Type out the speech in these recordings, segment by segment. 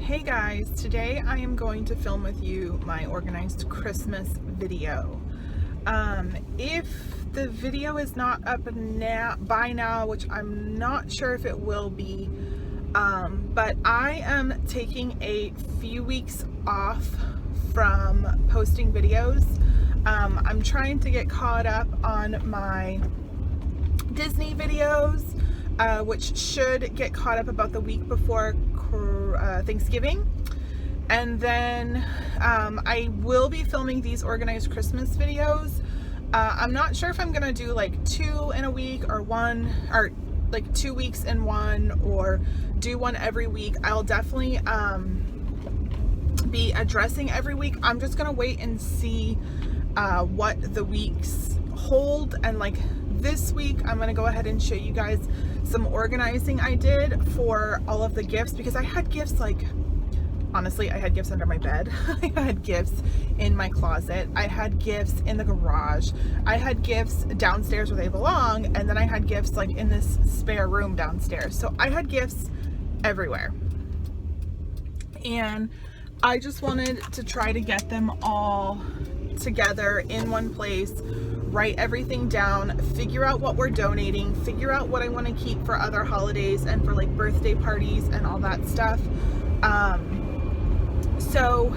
Hey guys, today I am going to film with you my organized Christmas video. If the video is not up by now, which I'm not sure if it will be, but I am taking a few weeks off from posting videos. I'm trying to get caught up on my Disney videos, which should get caught up about the week before Thanksgiving. And then I will be filming these organized Christmas videos. I'm not sure if I'm gonna do like 2 in a week or one, or like 2 weeks in one, or do one every week. I'll definitely be addressing every week. I'm just gonna wait and see what the weeks hold. And like this week I'm gonna go ahead and show you guys some organizing I did for all of the gifts, because I had gifts, like, honestly, I had gifts under my bed. I had gifts in my closet. I had gifts in the garage. I had gifts downstairs where they belong. And then I had gifts like in this spare room downstairs. So I had gifts everywhere. And I just wanted to try to get them all together in one place, write everything down, figure out what we're donating, figure out what I want to keep for other holidays and for like birthday parties and all that stuff. So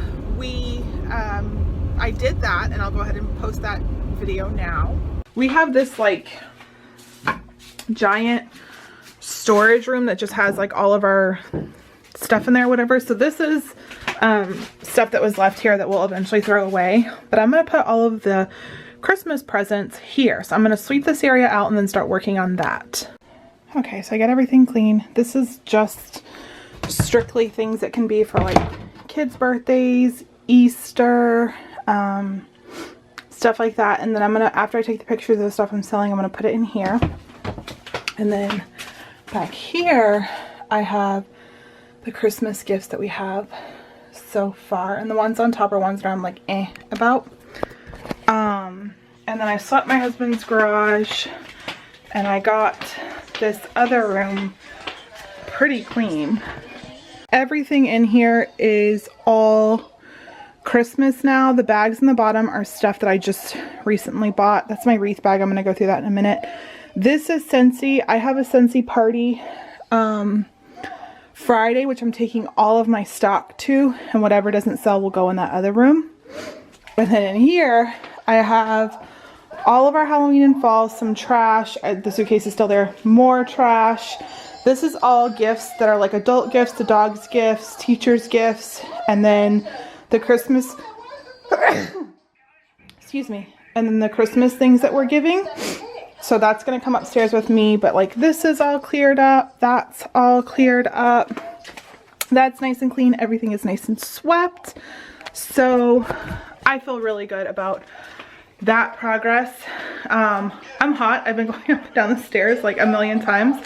I did that, and I'll go ahead and post that video now. We have this like giant storage room that just has like all of our stuff in there, whatever. So this is stuff that was left here that we'll eventually throw away, but I'm going to put all of the Christmas presents here. So I'm going to sweep this area out and then start working on that. Okay, so I got everything clean. This is just strictly things that can be for like kids' birthdays, Easter, stuff like that. And then I'm gonna, after I take the pictures of the stuff I'm selling, I'm gonna put it in here. And then back here I have the Christmas gifts that we have so far, and the ones on top are ones that I'm like about. And then I swept my husband's garage, and I got this other room pretty clean. Everything in here is all Christmas now. The bags in the bottom are stuff that I just recently bought. That's my wreath bag. I'm going to go through that in a minute. This is Scentsy. I have a Scentsy party Friday, which I'm taking all of my stock to, and whatever doesn't sell will go in that other room. And then in here I have all of our Halloween and fall, some trash. The suitcase is still there. More trash. This is all gifts that are like adult gifts, the dog's gifts, teacher's gifts, and then the Christmas, excuse me, and then the Christmas things that we're giving. So that's going to come upstairs with me, but like this is all cleared up. That's all cleared up. That's nice and clean. Everything is nice and swept. So I feel really good about that progress. I'm hot. I've been going up and down the stairs like a million times.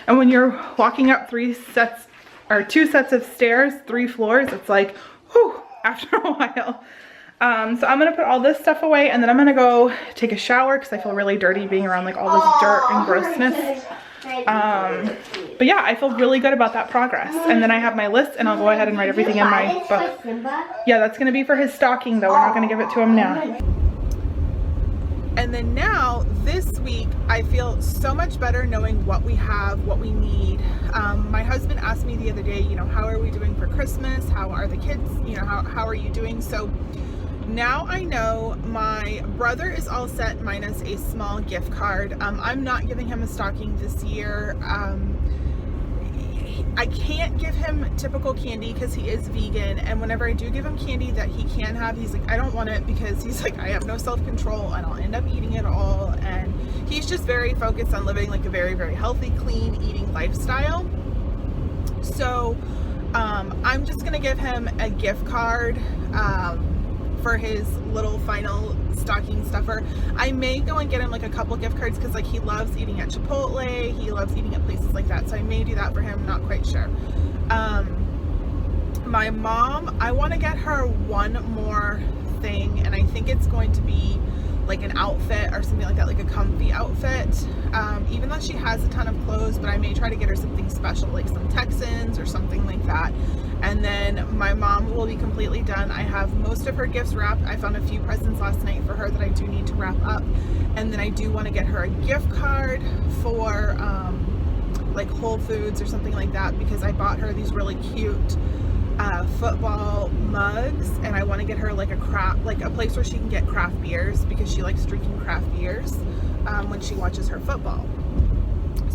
And when you're walking up 2 sets of stairs, 3 floors, it's like, whew, after a while. So I'm going to put all this stuff away, and then I'm going to go take a shower because I feel really dirty being around like all this dirt and grossness. But yeah, I feel really good about that progress. And then I have my list, and I'll go ahead and write everything in my book. Yeah, that's going to be for his stocking though. We're not going to give it to him now. And then now, this week, I feel so much better knowing what we have, what we need. My husband asked me the other day, you know, how are we doing for Christmas? How are the kids? You know, how are you doing? So now I know my brother is all set minus a small gift card. I'm not giving him a stocking this year. I can't give him typical candy because he is vegan, and whenever I do give him candy that he can have, he's like, I don't want it, because he's like, I have no self-control and I'll end up eating it all. And he's just very focused on living like a very, very healthy, clean eating lifestyle. So I'm just gonna give him a gift card for his little final stocking stuffer. I may go and get him like a couple gift cards, because like he loves eating at Chipotle, he loves eating at places like that, so I may do that for him. Not quite sure. My mom, I want to get her one more thing, and I think it's going to be like an outfit or something like that, like a comfy outfit. Even though she has a ton of clothes, but I may try to get her something special, like some Texans or something like that. And then my mom will be completely done. I have most of her gifts wrapped. I found a few presents last night for her that I do need to wrap up. And then I do want to get her a gift card for like Whole Foods or something like that, because I bought her these really cute football mugs, and I want to get her like a place where she can get craft beers, because she likes drinking craft beers when she watches her football.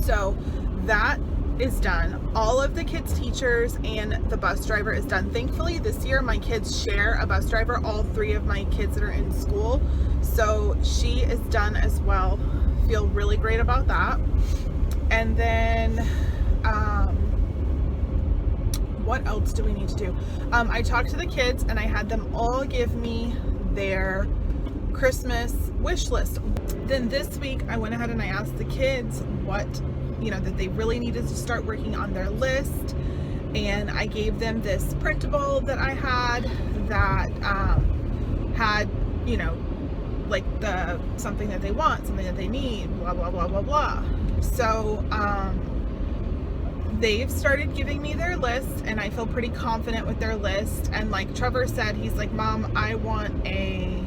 So that is done. All of the kids' teachers and the bus driver is done. Thankfully this year my kids share a bus driver, all 3 of my kids that are in school, so she is done as well. Feel really great about that. And then what else do we need to do? I talked to the kids and I had them all give me their Christmas wish list. Then this week I went ahead and I asked the kids what, that they really needed to start working on their list, and I gave them this printable that I had that had, like something that they want, something that they need, blah blah blah blah blah. So they've started giving me their list, and I feel pretty confident with their list. And like Trevor said, he's like, Mom, I want a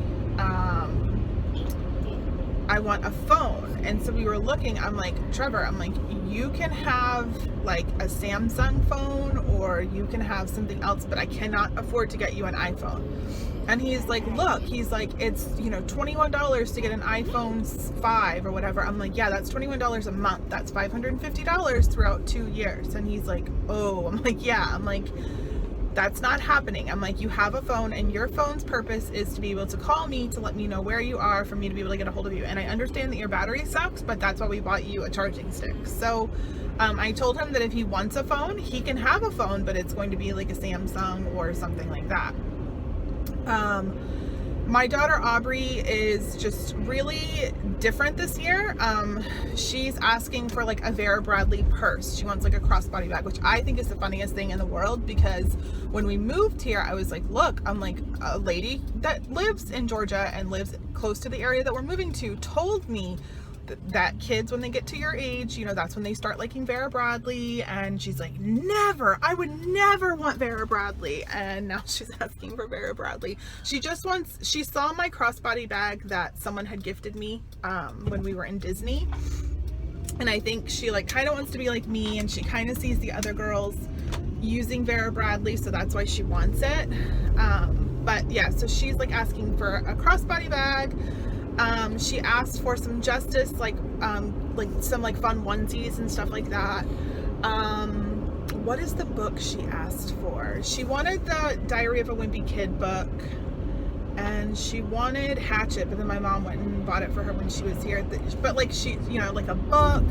phone. And so we were looking, I'm like, Trevor, you can have like a Samsung phone, or you can have something else, but I cannot afford to get you an iPhone. And he's like, look, he's like, it's, $21 to get an iPhone 5 or whatever. I'm like, yeah, that's $21 a month. That's $550 throughout 2 years. And he's like, oh, I'm like, yeah, I'm like, that's not happening. I'm like, you have a phone, and your phone's purpose is to be able to call me, to let me know where you are, for me to be able to get a hold of you. And I understand that your battery sucks, but that's why we bought you a charging stick. So I told him that if he wants a phone, he can have a phone, but it's going to be like a Samsung or something like that. My daughter Aubrey is just really different this year. She's asking for like a Vera Bradley purse. She wants like a crossbody bag, which I think is the funniest thing in the world, because when we moved here, I was like, look, I'm like, a lady that lives in Georgia and lives close to the area that we're moving to told me that kids, when they get to your age, that's when they start liking Vera Bradley. And she's like, never, I would never want Vera Bradley. And now she's asking for Vera Bradley. She saw my crossbody bag that someone had gifted me when we were in Disney, and I think she like kind of wants to be like me, and she kind of sees the other girls using Vera Bradley, so that's why she wants it. But yeah, so she's like asking for a crossbody bag. She asked for some Justice, like some like fun onesies and stuff like that. What is the book she asked for? She wanted the Diary of a Wimpy Kid book, and she wanted Hatchet, but then my mom went and bought it for her when she was here. But like she, like a book.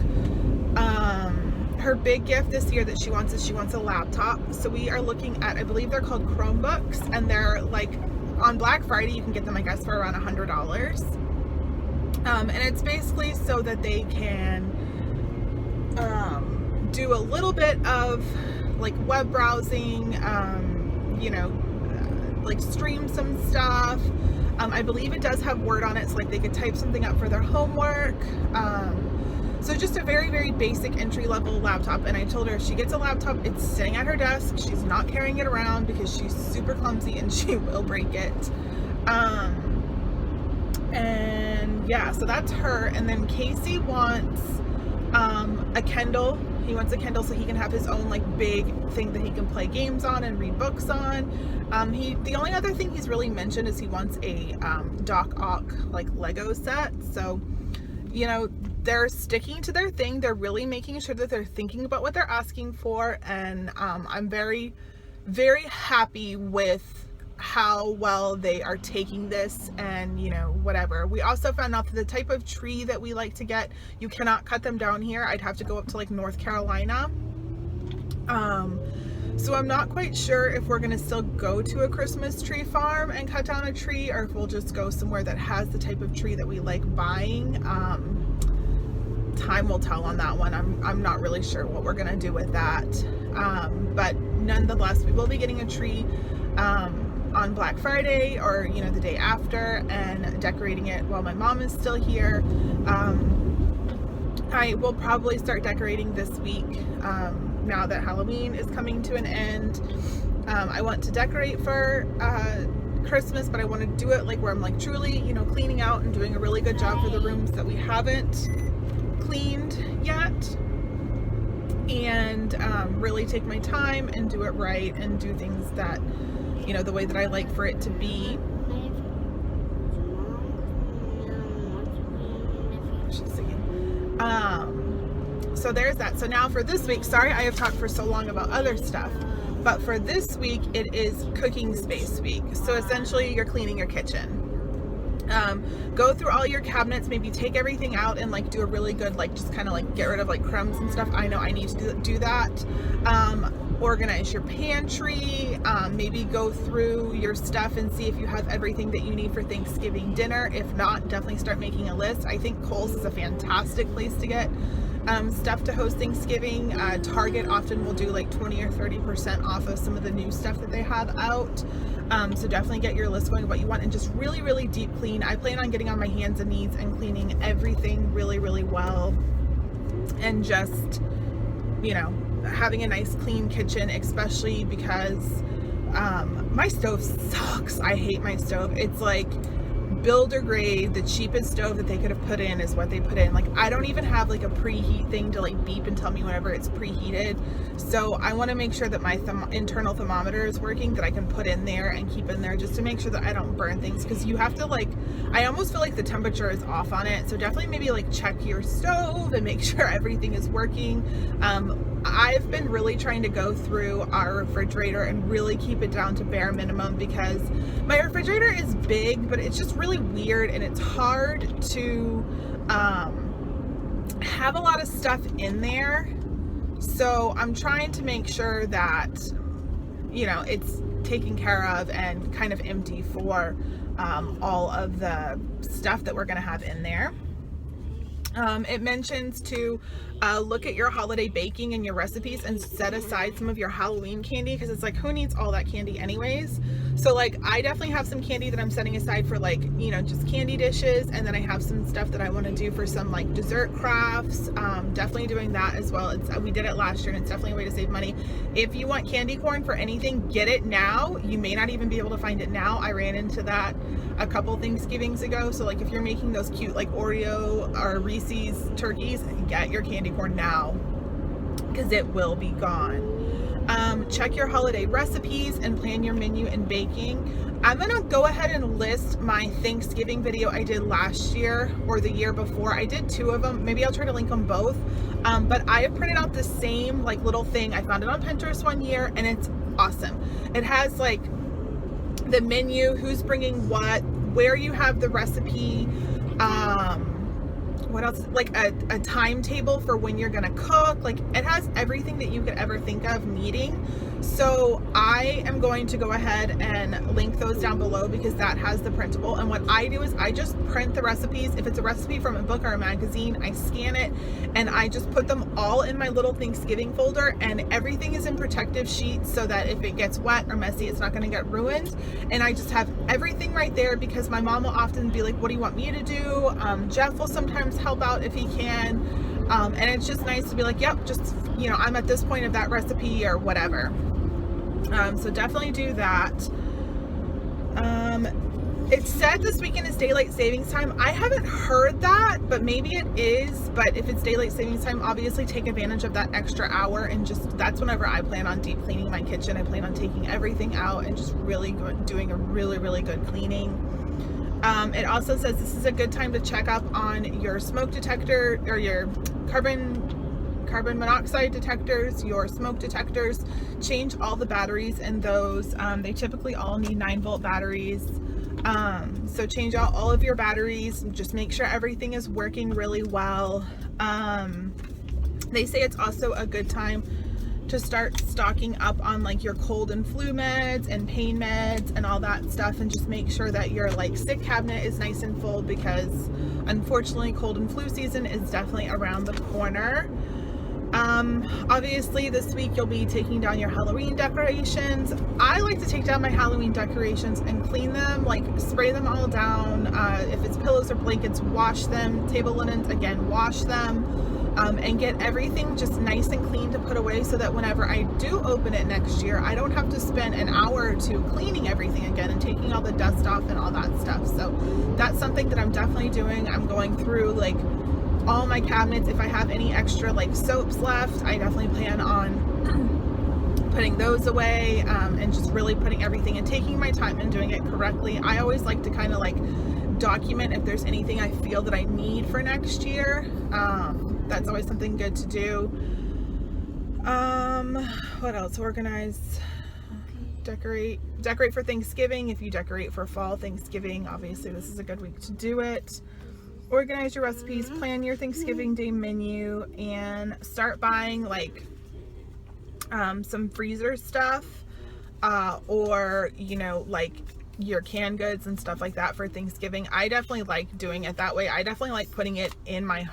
Her big gift this year that she wants is she wants a laptop. So we are looking at, I believe they're called Chromebooks, and they're like on Black Friday you can get them, I guess, for around $100. And it's basically so that they can do a little bit of like web browsing, like stream some stuff. I believe it does have Word on it, so like they could type something up for their homework. So just a very, very basic entry-level laptop. And I told her if she gets a laptop, it's sitting at her desk. She's not carrying it around because she's super clumsy and she will break it. And yeah, so that's her. And then Casey wants a Kindle. He wants a Kindle so he can have his own like big thing that he can play games on and read books on. The only other thing he's really mentioned is he wants a Doc Ock like Lego set. So, they're sticking to their thing. They're really making sure that they're thinking about what they're asking for. And I'm very, very happy with how well they are taking this, and whatever. We also found out that the type of tree that we like to get, you cannot cut them down here. I'd have to go up to like North Carolina. So I'm not quite sure if we're gonna still go to a Christmas tree farm and cut down a tree, or if we'll just go somewhere that has the type of tree that we like buying. Time will tell on that one. I'm not really sure what we're gonna do with that. But nonetheless, we will be getting a tree on Black Friday, or the day after, and decorating it while my mom is still here. I will probably start decorating this week, now that Halloween is coming to an end. I want to decorate for Christmas, but I want to do it like where I'm like truly, you know, cleaning out and doing a really good job for the rooms that we haven't cleaned yet, and really take my time and do it right and do things that, you know, the way that I like for it to be. She's singing. So there's that. So now for this week, sorry I have talked for so long about other stuff, but for this week it is cooking space week. So essentially you're cleaning your kitchen. Go through all your cabinets, maybe take everything out and like do a really good, like just kind of like get rid of like crumbs and stuff. I know I need to do that. Organize your pantry, maybe go through your stuff and see if you have everything that you need for Thanksgiving dinner. If not, definitely start making a list. I think Kohl's is a fantastic place to get stuff to host Thanksgiving. Target often will do like 20 or 30% off of some of the new stuff that they have out. So definitely get your list going of what you want and just really, really deep clean. I plan on getting on my hands and knees and cleaning everything really, really well, and just, you know, having a nice clean kitchen, especially because my stove sucks. I hate my stove. It's like builder grade, the cheapest stove that they could have put in is what they put in. Like, I don't even have like a preheat thing to like beep and tell me whenever it's preheated. So I want to make sure that my internal thermometer is working, that I can put in there and keep in there just to make sure that I don't burn things, because you have to like, I almost feel like the temperature is off on it. So definitely maybe like check your stove and make sure everything is working. I've been really trying to go through our refrigerator and really keep it down to bare minimum, because my refrigerator is big, but it's just really weird and it's hard to have a lot of stuff in there. So I'm trying to make sure that, you know, it's taken care of and kind of empty for all of the stuff that we're going to have in there. It mentions to look at your holiday baking and your recipes and set aside some of your Halloween candy, because it's like, who needs all that candy anyways? So like, I definitely have some candy that I'm setting aside for like, you know, just candy dishes, and then I have some stuff that I want to do for some like dessert crafts. Definitely doing that as well. We did it last year and it's definitely a way to save money. If you want candy corn for anything, get it now. You may not even be able to find it now. I ran into that a couple Thanksgivings ago. So like, if you're making those cute like Oreo or Reese's turkeys, get your candy corn now, because it will be gone. Check your holiday recipes and plan your menu and baking. I'm gonna go ahead and list my Thanksgiving video I did last year or the year before. I did 2 of them. Maybe I'll try to link them both. But I have printed out the same like little thing. I found it on Pinterest one year and it's awesome. It has like the menu, who's bringing what, where you have the recipe, what else, like a timetable for when you're gonna cook. Like, it has everything that you could ever think of needing. So I am going to go ahead and link those down below, because that has the printable. And what I do is I just print the recipes. If it's a recipe from a book or a magazine, I scan it and I just put them all in my little Thanksgiving folder, and everything is in protective sheets so that if it gets wet or messy, it's not going to get ruined. And I just have everything right there, because my mom will often be like, what do you want me to do? Jeff will sometimes help out if he can. And it's just nice to be like, yep, just, you know, I'm at this point of that recipe or whatever. So definitely do that. It said this weekend is daylight savings time. I haven't heard that, but maybe it is. But if it's daylight savings time, obviously take advantage of that extra hour, and just, that's whenever I plan on deep cleaning my kitchen. I plan on taking everything out and just really doing a really, really good cleaning. It also says this is a good time to check up on your smoke detector or your carbon monoxide detectors, your smoke detectors. Change all the batteries in those. They typically all need 9-volt batteries. So change out all of your batteries, just make sure everything is working really well. They say it's also a good time to start stocking up on like your cold and flu meds and pain meds and all that stuff, and just make sure that your like sick cabinet is nice and full, because unfortunately cold and flu season is definitely around the corner. Obviously this week you'll be taking down your Halloween decorations. I like to take down my Halloween decorations and clean them, like spray them all down. If it's pillows or blankets, wash them. Table linens, again, wash them. and get everything just nice and clean to put away, so that whenever I do open it next year, I don't have to spend an hour or two cleaning everything again and taking all the dust off and all that stuff. So that's something that I'm definitely doing. I'm going through like all my cabinets. If I have any extra like soaps left, I definitely plan on putting those away, and just really putting everything and taking my time and doing it correctly. I always like to kind of like document if there's anything I feel that I need for next year. That's always something good to do. What else? Organize, decorate for Thanksgiving. If you decorate for fall Thanksgiving, obviously this is a good week to do it. Organize your recipes, plan your Thanksgiving Day menu, and start buying like some freezer stuff, or you know, like your canned goods and stuff like that for Thanksgiving. I definitely like doing it that way. I definitely like putting it in my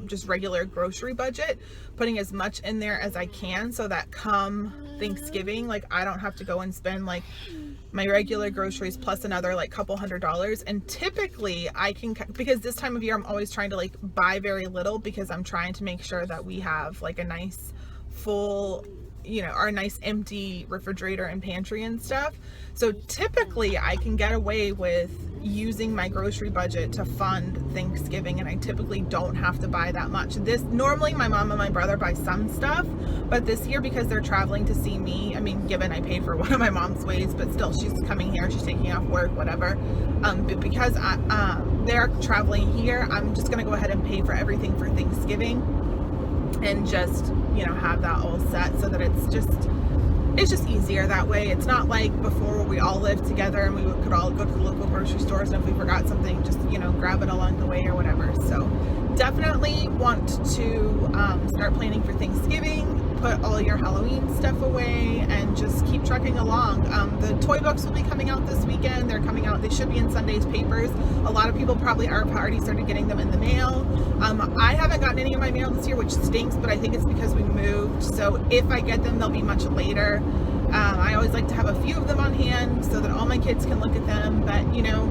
just regular grocery budget, putting as much in there as I can, so that come Thanksgiving, like I don't have to go and spend like my regular groceries plus another like couple $100. And typically I can, because this time of year I'm always trying to like buy very little, because I'm trying to make sure that we have like a nice full, you know, our nice empty refrigerator and pantry and stuff. So typically I can get away with using my grocery budget to fund Thanksgiving, and I typically don't have to buy that much. Normally my mom and my brother buy some stuff, but this year, because they're traveling to see me, I mean, given I paid for one of my mom's ways, but still she's coming here, she's taking off work, whatever. But because they're traveling here, I'm just gonna go ahead and pay for everything for Thanksgiving, and just, you know, have that all set, so that it's just easier that way. It's not like before where we all lived together and we could all go to the local grocery stores, and if we forgot something, just, you know, grab it along the way or whatever. So definitely want to start planning for Thanksgiving, put all your Halloween stuff away, and just keep trucking along. The toy books will be coming out this weekend. They're coming out, they should be in Sunday's papers. A lot of people probably are already started getting them in the mail. I haven't gotten any of my mail this year, which stinks, but I think it's because we moved. So if I get them, they'll be much later. I always like to have a few of them on hand so that all my kids can look at them. But, you know,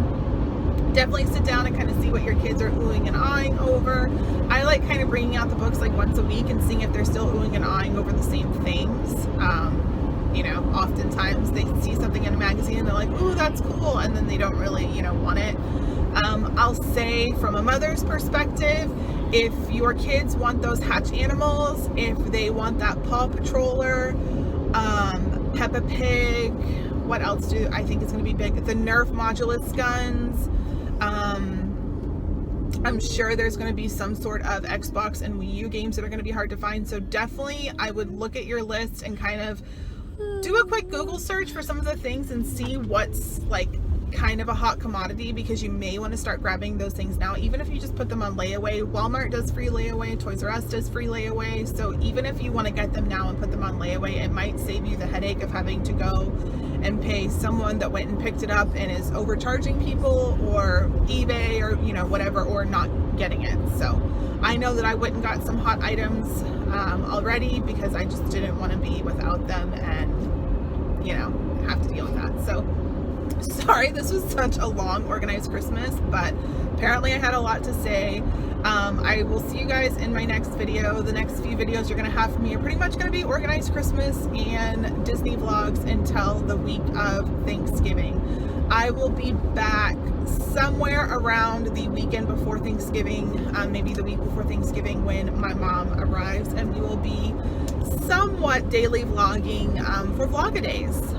definitely sit down and kind of see what your kids are oohing and ahhing over. I like kind of bringing out the books like once a week and seeing if they're still oohing and ahhing over the same things. You know, oftentimes they see something in a magazine and they're like, ooh, that's cool, and then they don't really, you know, want it. I'll say from a mother's perspective, if your kids want those Hatch animals, if they want that Paw Patroller, Peppa Pig, what else do I think is going to be big? The Nerf modulus guns. I'm sure there's going to be some sort of Xbox and Wii U games that are going to be hard to find. So definitely I would look at your list and kind of do a quick Google search for some of the things and see what's like kind of a hot commodity, because you may want to start grabbing those things now, even if you just put them on layaway. Walmart does free layaway, Toys R Us does free layaway. So even if you want to get them now and put them on layaway, it might save you the headache of having to go and pay someone that went and picked it up and is overcharging people, or eBay, or, you know, whatever, or not getting it. So I know that I went and got some hot items already, because I just didn't want to be without them and, you know, have to deal with that. So sorry this was such a long organized Christmas, but apparently I had a lot to say. I will see you guys in my next video. The next few videos you're going to have from me are pretty much going to be organized Christmas and Disney vlogs until the week of Thanksgiving. I will be back somewhere around the weekend before Thanksgiving, maybe the week before Thanksgiving, when my mom arrives, and we will be somewhat daily vlogging for Vlog-A-Days.